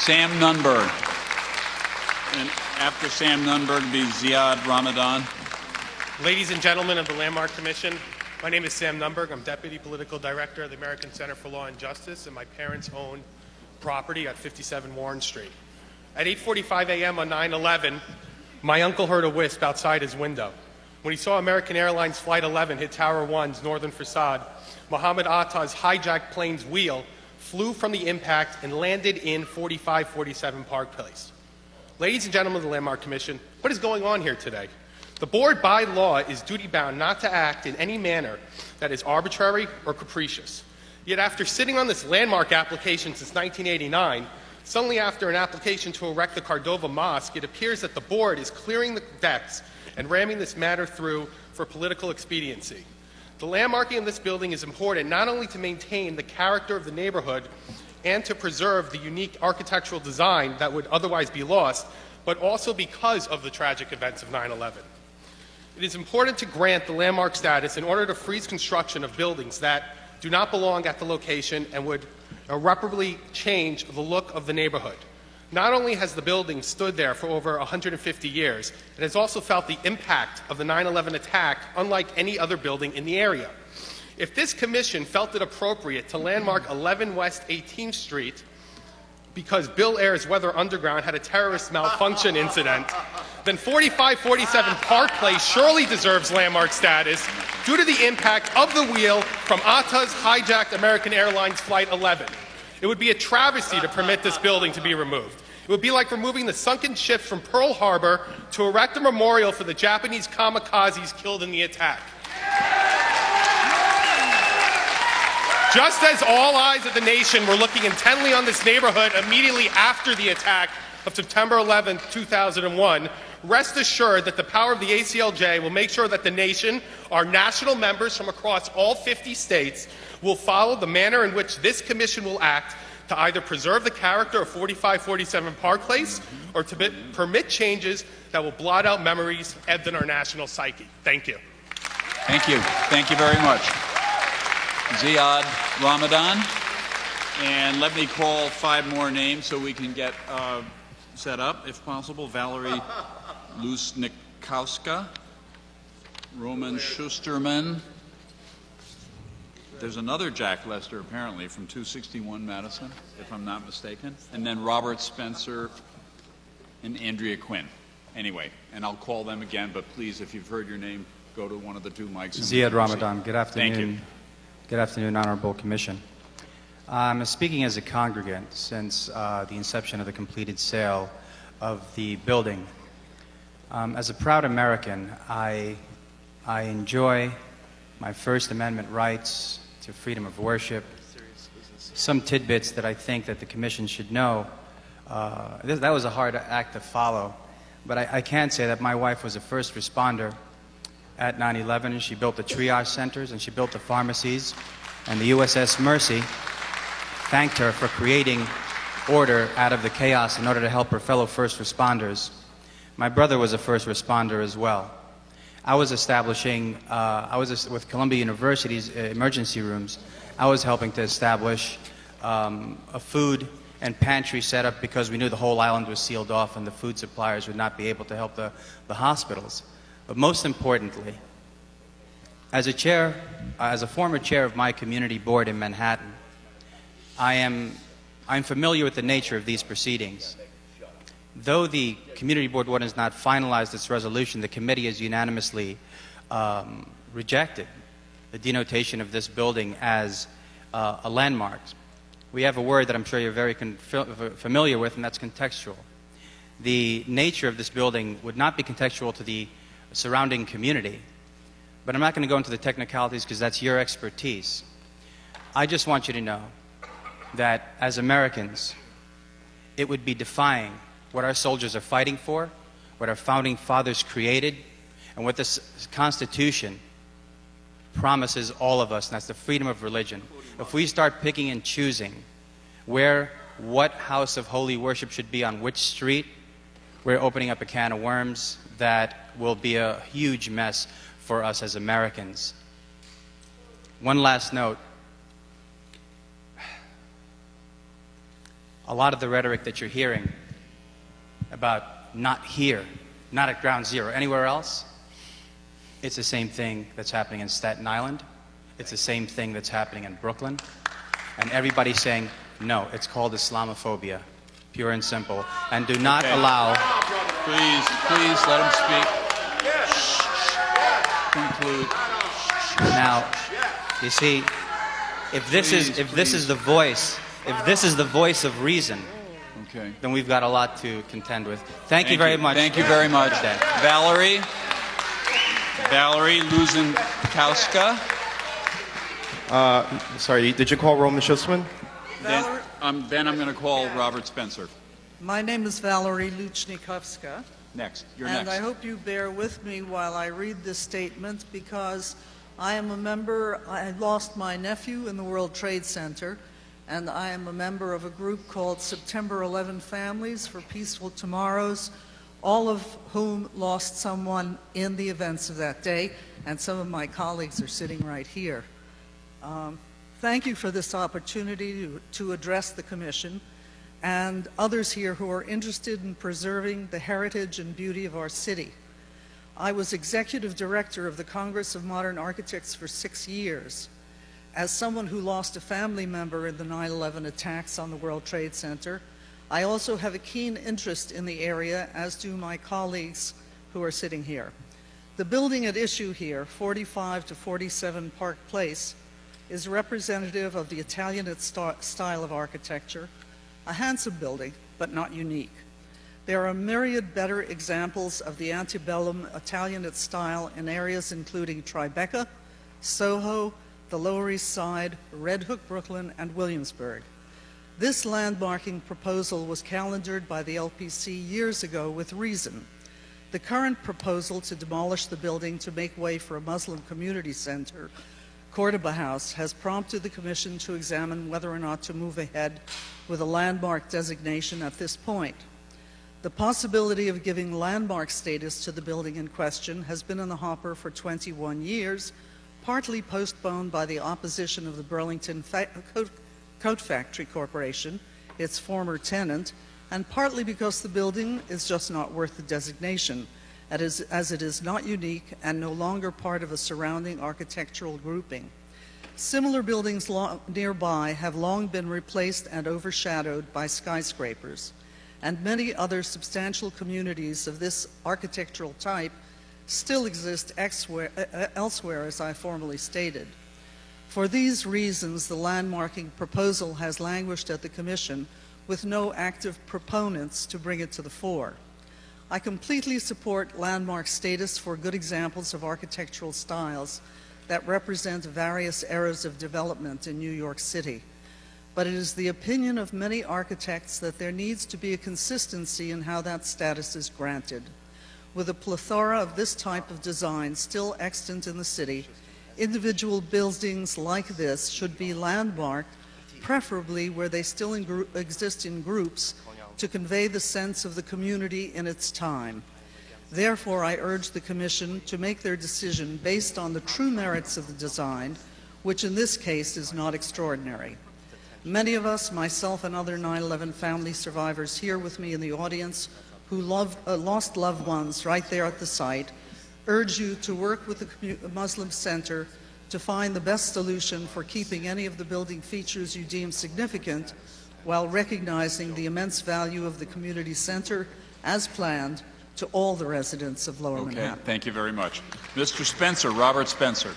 Sam Nunberg. And after Sam Nunberg, be Ziad Ramadan. Ladies and gentlemen of the Landmark Commission, my name is Sam Nunberg. I'm Deputy Political Director of the American Center for Law and Justice, and my parents own property at 57 Warren Street. At 8:45 a.m. on 9/11, my uncle heard a wisp outside his window. When he saw American Airlines Flight 11 hit Tower 1's northern facade, Mohammed Atta's hijacked plane's wheel flew from the impact and landed in 4547 Park Place. Ladies and gentlemen of the Landmark Commission, what is going on here today? The board, by law, is duty-bound not to act in any manner that is arbitrary or capricious. Yet after sitting on this landmark application since 1989, suddenly after an application to erect the Cordova Mosque, it appears that the board is clearing the decks and ramming this matter through for political expediency. The landmarking of this building is important not only to maintain the character of the neighborhood and to preserve the unique architectural design that would otherwise be lost, but also because of the tragic events of 9/11. It is important to grant the landmark status in order to freeze construction of buildings that do not belong at the location and would irreparably change the look of the neighborhood. Not only has the building stood there for over 150 years, it has also felt the impact of the 9/11 attack unlike any other building in the area. If this commission felt it appropriate to landmark 11 West 18th Street because Bill Ayers Weather Underground had a terrorist malfunction incident, then 4547 Park Place surely deserves landmark status due to the impact of the wheel from Atta's hijacked American Airlines Flight 11. It would be a travesty to permit this building to be removed. It would be like removing the sunken ships from Pearl Harbor to erect a memorial for the Japanese kamikazes killed in the attack. Just as all eyes of the nation were looking intently on this neighborhood immediately after the attack of September 11, 2001, rest assured that the power of the ACLJ will make sure that the nation, our national members from across all 50 states, will follow the manner in which this commission will act to either preserve the character of 4547 Park Place or to permit changes that will blot out memories ebbed in our national psyche. Thank you. Thank you. Thank you very much. Ziad Ramadan. And let me call 5 more names so we can get set up, if possible. Valerie Lusnikowska, Roman Schusterman. There's another Jack Lester, apparently, from 261 Madison, if I'm not mistaken. And then Robert Spencer and Andrea Quinn. Anyway, and I'll call them again, but please, if you've heard your name, go to one of the 2 mics. Ziad Ramadan, good afternoon. Thank you. Good afternoon, Honorable Commission. I'm speaking as a congregant since the inception of the completed sale of the building. As a proud American, I enjoy my First Amendment rights to freedom of worship. Some tidbits that I think that the Commission should know. That was a hard act to follow, but I can say that my wife was a first responder at 9/11, and she built the triage centers and she built the pharmacies, and the USS Mercy thanked her for creating order out of the chaos in order to help her fellow first responders. My brother was a first responder as well. I was with Columbia University's emergency rooms. I was helping to establish a food and pantry setup because we knew the whole island was sealed off and the food suppliers would not be able to help the hospitals. But most importantly, as a former chair of my community board in Manhattan, I'm familiar with the nature of these proceedings. Though the community board has not finalized its resolution, the committee has unanimously rejected the denotation of this building as a landmark. We have a word that I'm sure you're very familiar with, and that's contextual. The nature of this building would not be contextual to the surrounding community, but I'm not going to go into the technicalities because that's your expertise. I just want you to know that as Americans, it would be defying what our soldiers are fighting for, what our founding fathers created, and what this Constitution promises all of us, and that's the freedom of religion. If we start picking and choosing what house of holy worship should be on which street, we're opening up a can of worms that will be a huge mess for us as Americans. One last note. a lot of the rhetoric that you're hearing about not here, not at Ground Zero, anywhere else, it's the same thing that's happening in Staten Island. It's the same thing that's happening in Brooklyn. And everybody's saying, no, it's called Islamophobia, pure and simple. And do not allow... Please let him speak. Conclude. Now, you see, if this is the voice of reason, okay, then we've got a lot to contend with. Thank you very much. Thank you very much. Valerie Luzenkowska. Sorry, did you call Roman Schussman? Then I'm going to call Robert Spencer. My name is Valerie Luzenkowska. Next. You're and next. I hope you bear with me while I read this statement, because I am a member, I lost my nephew in the World Trade Center, and I am a member of a group called September 11 Families for Peaceful Tomorrows, all of whom lost someone in the events of that day, and some of my colleagues are sitting right here. Thank you for this opportunity to address the Commission and others here who are interested in preserving the heritage and beauty of our city. I was Executive Director of the Congress of Modern Architects for 6 years. As someone who lost a family member in the 9/11 attacks on the World Trade Center, I also have a keen interest in the area, as do my colleagues who are sitting here. The building at issue here, 45 to 47 Park Place, is representative of the Italianate style of architecture, a handsome building, but not unique. There are myriad better examples of the antebellum Italianate style in areas including Tribeca, Soho, the Lower East Side, Red Hook, Brooklyn, and Williamsburg. This landmarking proposal was calendared by the LPC years ago with reason. The current proposal to demolish the building to make way for a Muslim community center, Cordoba House, has prompted the Commission to examine whether or not to move ahead with a landmark designation at this point. The possibility of giving landmark status to the building in question has been in the hopper for 21 years, partly postponed by the opposition of the Burlington Coat Factory Corporation, its former tenant, and partly because the building is just not worth the designation, as it is not unique and no longer part of a surrounding architectural grouping. Similar buildings nearby have long been replaced and overshadowed by skyscrapers, and many other substantial communities of this architectural type still exist elsewhere, as I formerly stated. For these reasons, the landmarking proposal has languished at the Commission with no active proponents to bring it to the fore. I completely support landmark status for good examples of architectural styles that represent various eras of development in New York City. But it is the opinion of many architects that there needs to be a consistency in how that status is granted. With a plethora of this type of design still extant in the city, individual buildings like this should be landmarked, preferably where they still exist in groups, to convey the sense of the community in its time. Therefore, I urge the Commission to make their decision based on the true merits of the design, which in this case is not extraordinary. Many of us, myself and other 9/11 family survivors here with me in the audience, who lost loved ones right there at the site, urge you to work with the Muslim Center to find the best solution for keeping any of the building features you deem significant, while recognizing the immense value of the community center as planned to all the residents of Lower Manhattan. Thank you very much. Mr. Spencer, Robert Spencer.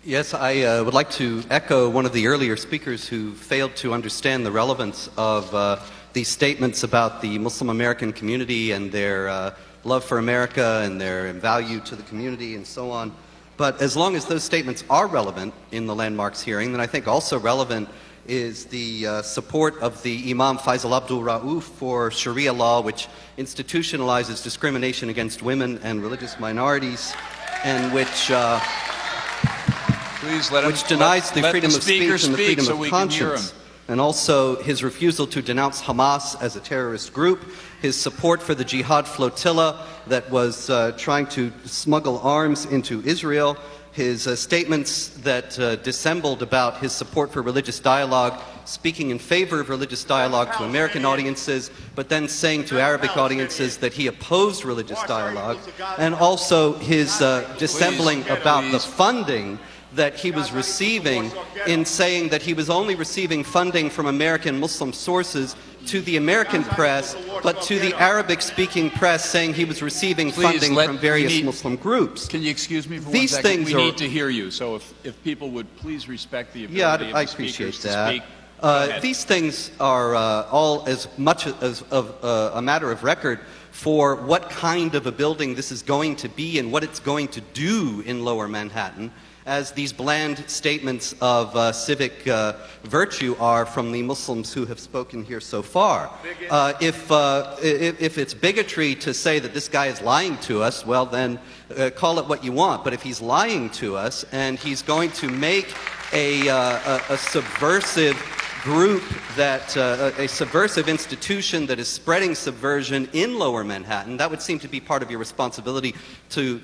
Yes, I would like to echo one of the earlier speakers who failed to understand the relevance of these statements about the Muslim American community and their love for America and their value to the community and so on. But as long as those statements are relevant in the landmarks hearing, then I think also relevant is the support of the Imam Faisal Abdul Rauf for Sharia law, which institutionalizes discrimination against women and religious minorities, and which denies the freedom of speech and the freedom of conscience. And also his refusal to denounce Hamas as a terrorist group, his support for the jihad flotilla that was trying to smuggle arms into Israel, his statements that dissembled about his support for religious dialogue speaking in favor of religious dialogue to American audiences, but then saying to Arabic audiences that he opposed religious dialogue, and also his dissembling about the funding that he was receiving, in saying that he was only receiving funding from American Muslim sources to the American press, but to the Arabic-speaking press saying he was receiving funding from various Muslim groups. Can you excuse me for These 1 second? things We are, need to hear you, so if people would please respect the ability of I the appreciate speakers to that. speak. Go ahead. These things are all as much as of a matter of record for what kind of a building this is going to be and what it's going to do in Lower Manhattan, as these bland statements of civic virtue are from the Muslims who have spoken here so far. If it's bigotry to say that this guy is lying to us, well then call it what you want. But if he's lying to us and he's going to make a subversive group that a subversive institution that is spreading subversion in Lower Manhattan, that would seem to be part of your responsibility to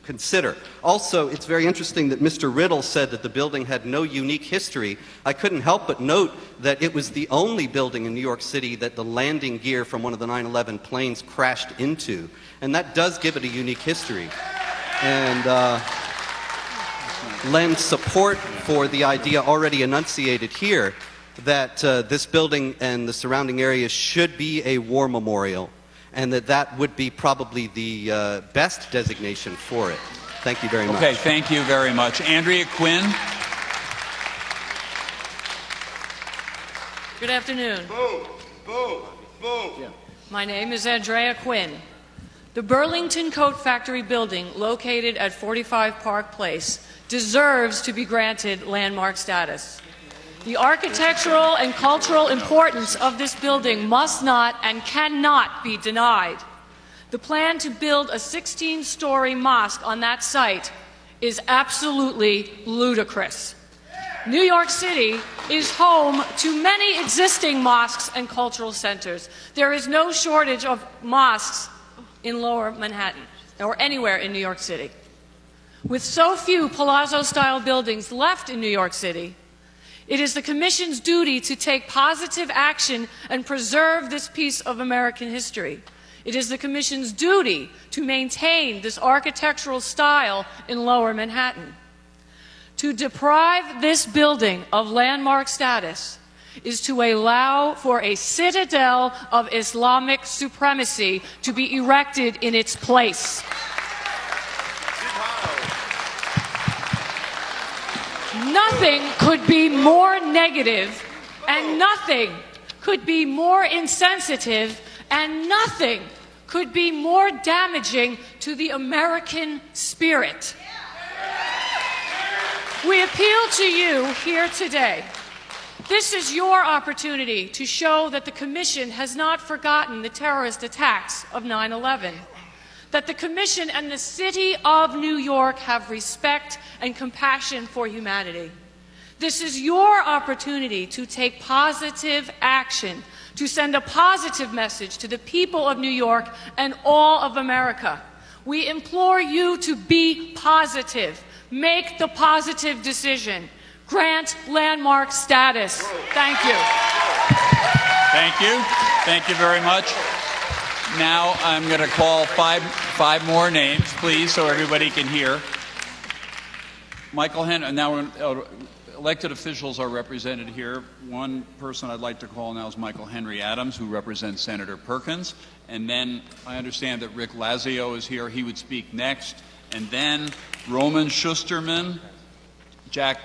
consider. Also, it's very interesting that Mr. Riddle said that the building had no unique history. I couldn't help but note that it was the only building in New York City that the landing gear from one of the 9/11 planes crashed into. And that does give it a unique history. And lends support for the idea already enunciated here that this building and the surrounding areas should be a war memorial, and that would be probably the best designation for it. Thank you very much. Okay, thank you very much. Andrea Quinn. Good afternoon. Boo! Boo! Boo! Yeah. My name is Andrea Quinn. The Burlington Coat Factory building, located at 45 Park Place, deserves to be granted landmark status. The architectural and cultural importance of this building must not and cannot be denied. The plan to build a 16-story mosque on that site is absolutely ludicrous. New York City is home to many existing mosques and cultural centers. There is no shortage of mosques in Lower Manhattan or anywhere in New York City. With so few palazzo-style buildings left in New York City, it is the Commission's duty to take positive action and preserve this piece of American history. It is the Commission's duty to maintain this architectural style in Lower Manhattan. To deprive this building of landmark status is to allow for a citadel of Islamic supremacy to be erected in its place. Nothing could be more negative, and nothing could be more insensitive, and nothing could be more damaging to the American spirit. We appeal to you here today. This is your opportunity to show that the Commission has not forgotten the terrorist attacks of 9/11. That the Commission and the City of New York have respect and compassion for humanity. This is your opportunity to take positive action, to send a positive message to the people of New York and all of America. We implore you to be positive. Make the positive decision. Grant landmark status. Thank you. Thank you. Thank you very much. Now I'm going to call five more names, please, so everybody can hear. Michael Henry. Now elected officials are represented here. One person I'd like to call now is Michael Henry Adams, who represents Senator Perkins. And then I understand that Rick Lazio is here. He would speak next. And then Roman Schusterman,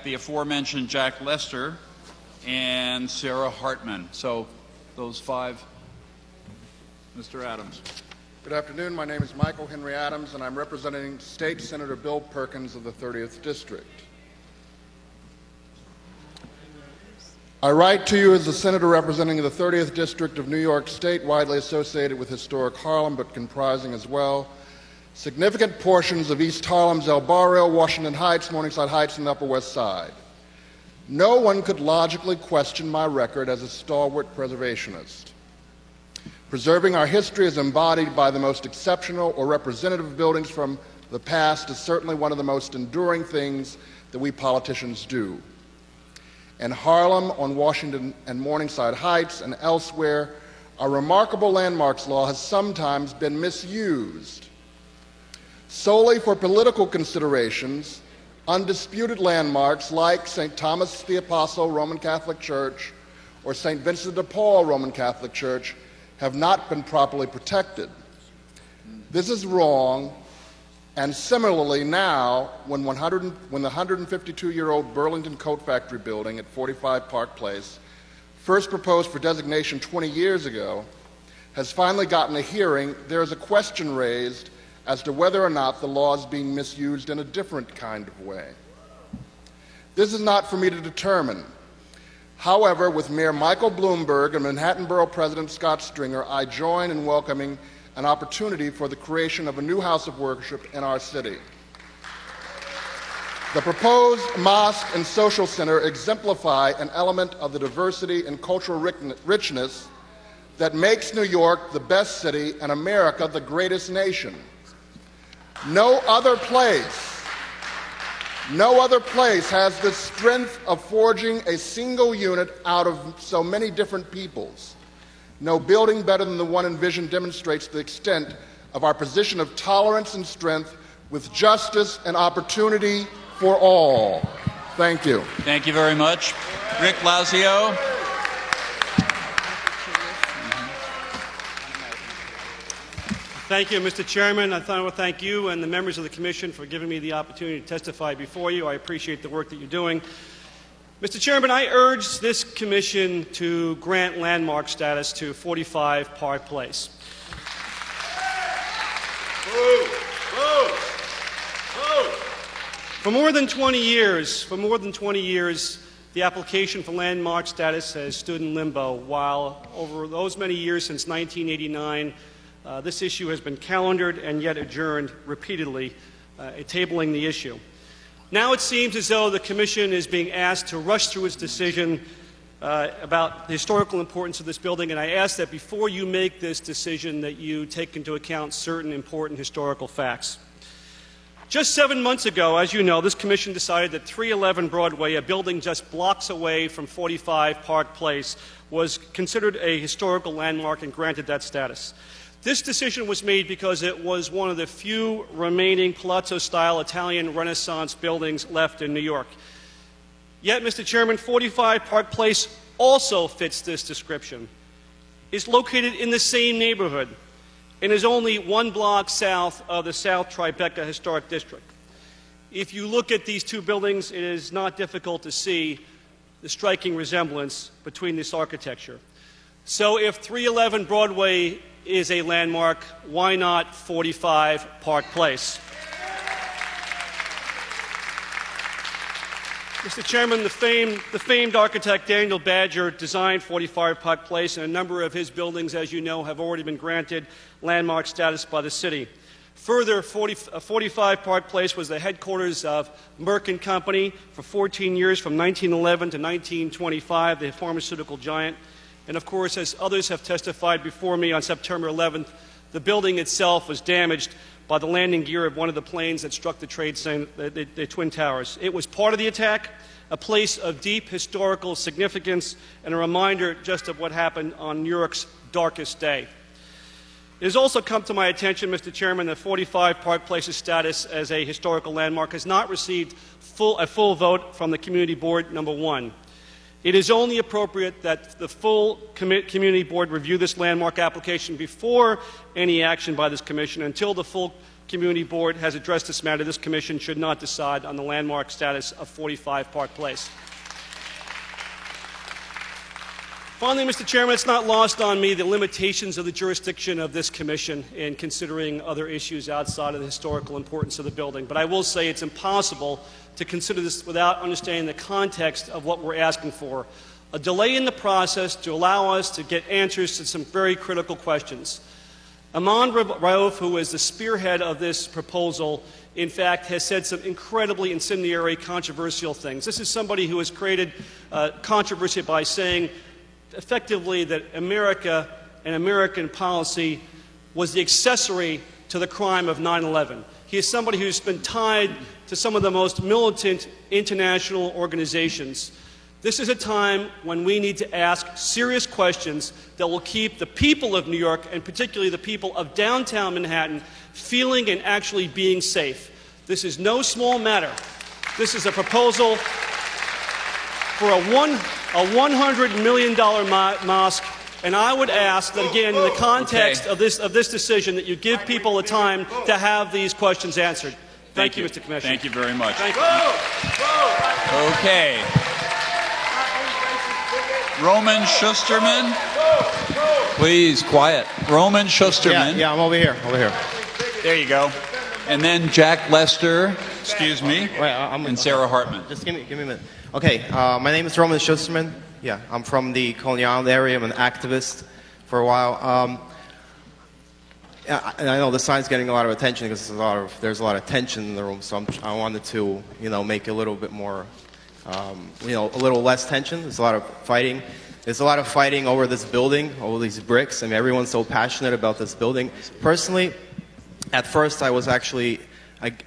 the aforementioned Jack Lester, and Sarah Hartman. So those five. Mr. Adams. Good afternoon. My name is Michael Henry Adams, and I'm representing State Senator Bill Perkins of the 30th District. I write to you as a senator representing the 30th District of New York State, widely associated with historic Harlem, but comprising as well significant portions of East Harlem's El Barrio, Washington Heights, Morningside Heights, and Upper West Side. No one could logically question my record as a stalwart preservationist. Preserving our history as embodied by the most exceptional or representative buildings from the past is certainly one of the most enduring things that we politicians do. in Harlem, on Washington and Morningside Heights, and elsewhere, our remarkable landmarks law has sometimes been misused. Solely for political considerations, undisputed landmarks like St. Thomas the Apostle Roman Catholic Church or St. Vincent de Paul Roman Catholic Church have not been properly protected. This is wrong, and similarly now, when the 152-year-old Burlington Coat Factory building at 45 Park Place, first proposed for designation 20 years ago, has finally gotten a hearing, there is a question raised as to whether or not the law is being misused in a different kind of way. This is not for me to determine. However, with Mayor Michael Bloomberg and Manhattan Borough President Scott Stringer, I join in welcoming an opportunity for the creation of a new house of worship in our city. The proposed mosque and social center exemplify an element of the diversity and cultural richness that makes New York the best city and America the greatest nation. No other place has the strength of forging a single unit out of so many different peoples. No building better than the one envisioned demonstrates the extent of our position of tolerance and strength with justice and opportunity for all. Thank you. Thank you very much. Rick Lazio. Thank you, Mr. Chairman. I want to thank you and the members of the Commission for giving me the opportunity to testify before you. I appreciate the work that you're doing. Mr. Chairman, I urge this Commission to grant landmark status to 45 Park Place. For more than 20 years, the application for landmark status has stood in limbo, while over those many years since 1989, this issue has been calendared and yet adjourned repeatedly, tabling the issue. Now it seems as though the Commission is being asked to rush through its decision about the historical importance of this building, and I ask that before you make this decision that you take into account certain important historical facts. Just 7 months ago, as you know, this Commission decided that 311 Broadway, a building just blocks away from 45 Park Place, was considered a historical landmark and granted that status. This decision was made because it was one of the few remaining palazzo-style Italian Renaissance buildings left in New York. Yet, Mr. Chairman, 45 Park Place also fits this description. It's located in the same neighborhood and is only 1 block south of the South Tribeca Historic District. If you look at these two buildings, it is not difficult to see the striking resemblance between this architecture. So if 311 Broadway is a landmark, why not 45 Park Place? Mr. Chairman, the famed architect Daniel Badger designed 45 Park Place, and a number of his buildings, as you know, have already been granted landmark status by the city. Further, 45 Park Place was the headquarters of Merck & Company for 14 years, from 1911 to 1925, the pharmaceutical giant. And of course, as others have testified before me, on September 11th, the building itself was damaged by the landing gear of one of the planes that struck the Trade Center, the Twin Towers. It was part of the attack, a place of deep historical significance, and a reminder just of what happened on New York's darkest day. It has also come to my attention, Mr. Chairman, that 45 Park Place's status as a historical landmark has not received a full vote from the Community Board, number 1. It is only appropriate that the full Community Board review this landmark application before any action by this Commission. Until the full Community Board has addressed this matter, this Commission should not decide on the landmark status of 45 Park Place. Finally, Mr. Chairman, it's not lost on me the limitations of the jurisdiction of this Commission in considering other issues outside of the historical importance of the building. But I will say it's impossible to consider this without understanding the context of what we're asking for. A delay in the process to allow us to get answers to some very critical questions. Aman Rauf, who is the spearhead of this proposal, in fact, has said some incredibly incendiary, controversial things. This is somebody who has created controversy by saying effectively that America and American policy was the accessory to the crime of 9/11. He is somebody who's been tied to some of the most militant international organizations. This is a time when we need to ask serious questions that will keep the people of New York, and particularly the people of downtown Manhattan, feeling and actually being safe. This is no small matter. This is a proposal for a $100 million mosque, and I would ask that, again, in the context of this decision, that you give people the time to have these questions answered. Thank you, Mr. Commissioner. Thank you very much. Thank you. Okay. Roman Schusterman. Please, quiet. Roman Schusterman. Yeah, I'm over here. There you go. And then Jack Lester, excuse me, Wait, and Sarah Hartman. Just give me a minute. Okay, my name is Roman Schusterman. Yeah, I'm from the Coney Island area. I'm an activist for a while. I know the sign's getting a lot of attention because there's a lot of tension in the room. So I wanted to, make it a little bit more, a little less tension. There's a lot of fighting. There's a lot of fighting over this building, over these bricks. I mean, everyone's so passionate about this building. Personally, at first, I was actually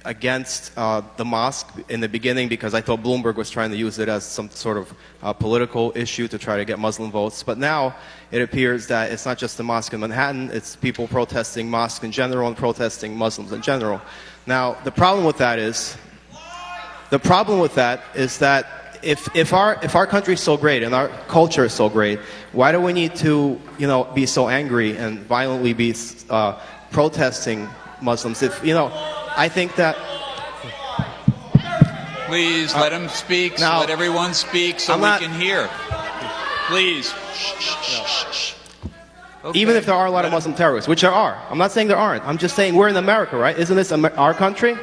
against the mosque in the beginning because I thought Bloomberg was trying to use it as some sort of political issue to try to get Muslim votes. But now it appears that it's not just the mosque in Manhattan, it's people protesting mosques in general and protesting Muslims in general. Now, the problem with that is that if our country is so great and our culture is so great, why do we need to be so angry and violently be protesting Muslims? I think that... Please, let him speak. Now, let everyone speak so we can hear. Please. Okay. Even if there are a lot of Muslim terrorists, which there are. I'm not saying there aren't. I'm just saying we're in America, right? Isn't this our country?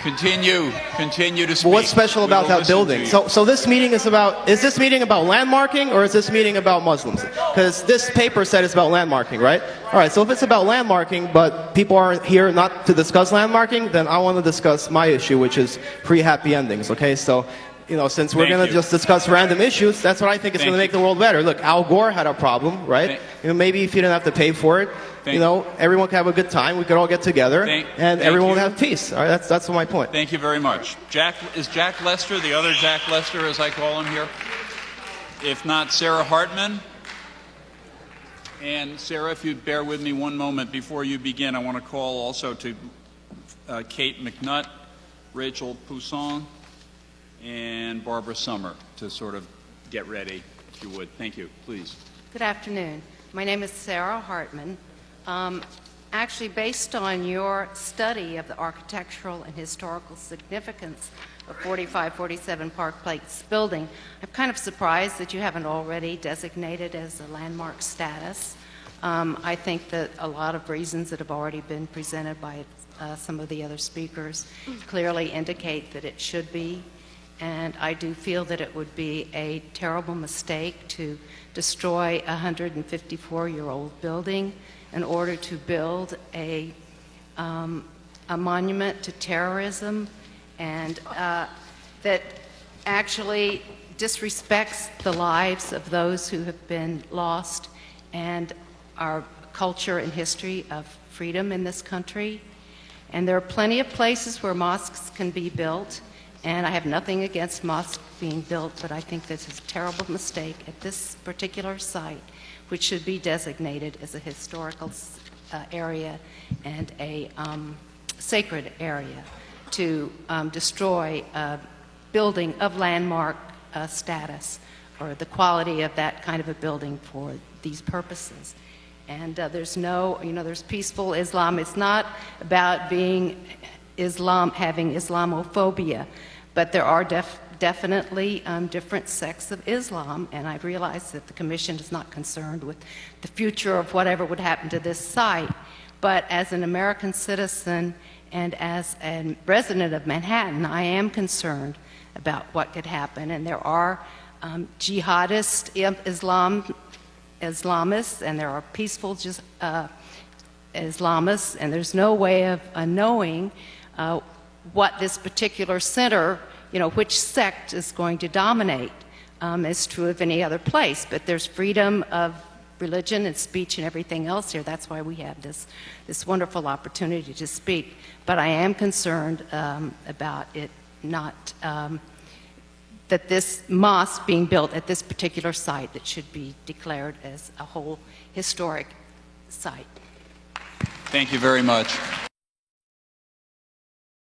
Continue to speak. But what's special about that building? So this meeting is this meeting about landmarking, or is this meeting about Muslims? Because this paper said it's about landmarking, right? All right, so if it's about landmarking, but people aren't here not to discuss landmarking, then I want to discuss my issue, which is pre-happy endings, okay? So, since we're going to just discuss random issues, that's what I think is going to make the world better. Look, Al Gore had a problem, right? Maybe if you didn't have to pay for it, everyone could have a good time. We could all get together, and everyone would have peace. All right, that's my point. Thank you very much. Is Jack Lester, the other Jack Lester, as I call him here? If not, Sarah Hartman. And Sarah, if you'd bear with me one moment before you begin, I want to call also to Kate McNutt, Rachel Poussin, and Barbara Summer to sort of get ready, if you would. Thank you. Please. Good afternoon. My name is Sarah Hartman. Actually, based on your study of the architectural and historical significance of 4547 Park Place building, I'm kind of surprised that you haven't already designated as a landmark status. I think that a lot of reasons that have already been presented by some of the other speakers clearly indicate that it should be. And I do feel that it would be a terrible mistake to destroy a 154-year-old building in order to build a monument to terrorism, and that actually disrespects the lives of those who have been lost and our culture and history of freedom in this country. And there are plenty of places where mosques can be built, and I have nothing against mosques being built, but I think this is a terrible mistake at this particular site, which should be designated as a historical area and a sacred area, to destroy a building of landmark status, or the quality of that kind of a building for these purposes. And there's peaceful Islam. It's not about being having Islamophobia, but there are definitely different sects of Islam, and I realize that the Commission is not concerned with the future of whatever would happen to this site. But as an American citizen and as a resident of Manhattan, I am concerned about what could happen. And there are jihadist Islamists, and there are peaceful Islamists, and there's no way of knowing what this particular center, which sect is going to dominate, is true of any other place. But there's freedom of religion and speech and everything else here. That's why we have this wonderful opportunity to speak. But I am concerned about it not that this mosque being built at this particular site that should be declared as a whole historic site. Thank you very much.